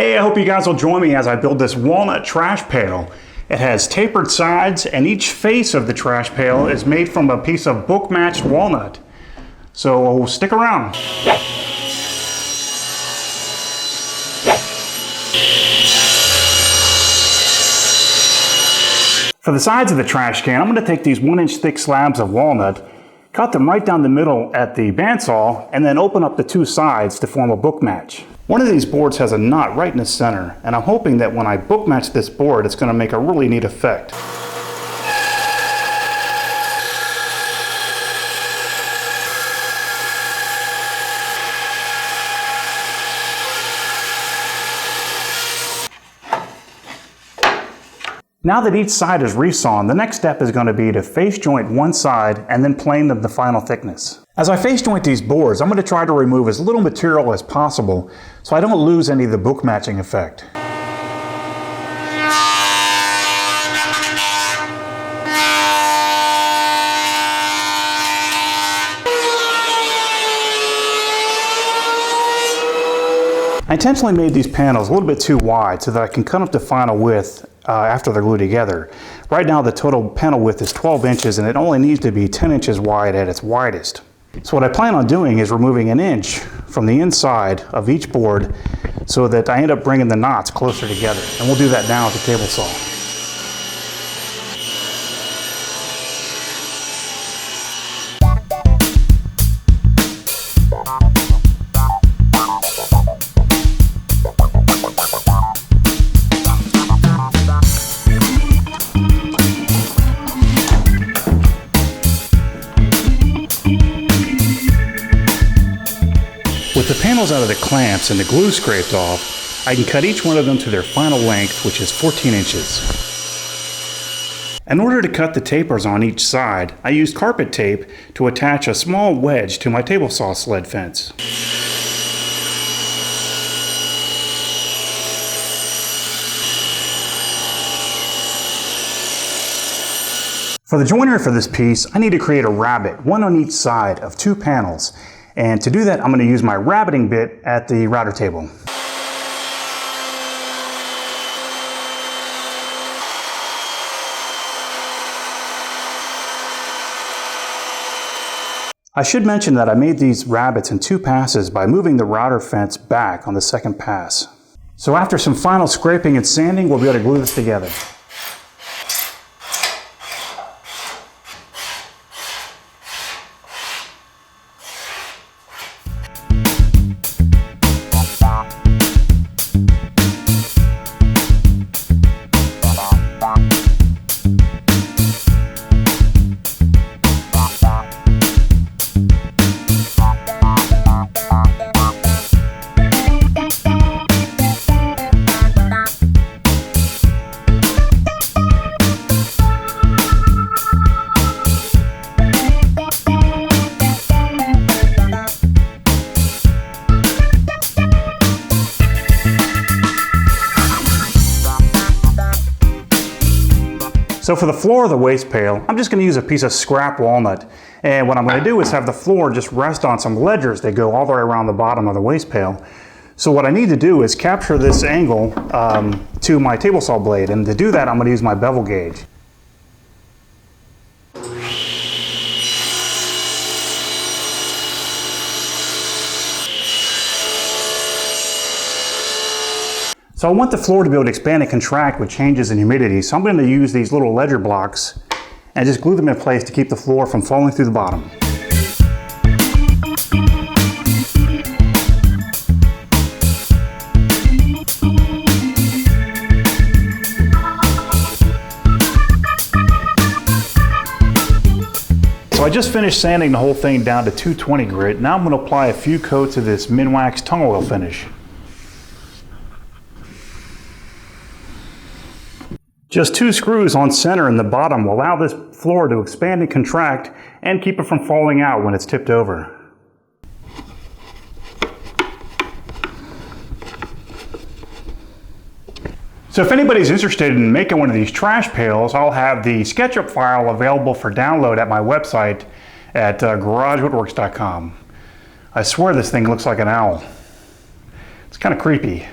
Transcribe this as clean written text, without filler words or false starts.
Hey, I hope you guys will join me as I build this walnut trash pail. It has tapered sides and each face of the trash pail is made from a piece of book-matched walnut. So stick around. For the sides of the trash can, I'm going to take these 1-inch thick slabs of walnut, cut them right down the middle at the bandsaw, and then open up the two sides to form a book match. One of these boards has a knot right in the center, and I'm hoping that when I book match this board, it's going to make a really neat effect. Now that each side is resawn, the next step is going to be to face joint one side and then plane them the final thickness. As I face joint these boards, I'm going to try to remove as little material as possible so I don't lose any of the book matching effect. I intentionally made these panels a little bit too wide so that I can cut up the final width after they're glued together. Right now the total panel width is 12 inches and it only needs to be 10 inches wide at its widest. So what I plan on doing is removing 1 inch from the inside of each board so that I end up bringing the knots closer together. And we'll do that now at the table saw. With the panels out of the clamps and the glue scraped off, I can cut each one of them to their final length, which is 14 inches. In order to cut the tapers on each side, I used carpet tape to attach a small wedge to my table saw sled fence. For the joinery for this piece, I need to create a rabbet, one on each side of 2 panels. And to do that, I'm going to use my rabbeting bit at the router table. I should mention that I made these rabbets in 2 passes by moving the router fence back on the second pass. So after some final scraping and sanding, we'll be able to glue this together. So for the floor of the waste pail, I'm just going to use a piece of scrap walnut. And what I'm going to do is have the floor just rest on some ledgers that go all the way around the bottom of the waste pail. So what I need to do is capture this angle to my table saw blade. And to do that, I'm going to use my bevel gauge. So I want the floor to be able to expand and contract with changes in humidity, so I'm going to use these little ledger blocks and just glue them in place to keep the floor from falling through the bottom. So I just finished sanding the whole thing down to 220 grit. Now I'm going to apply a few coats of this Minwax tung oil finish. Just 2 screws on center and the bottom will allow this floor to expand and contract and keep it from falling out when it's tipped over. So if anybody's interested in making one of these trash pails, I'll have the SketchUp file available for download at my website at garagewoodworks.com. I swear this thing looks like an owl. It's kind of creepy.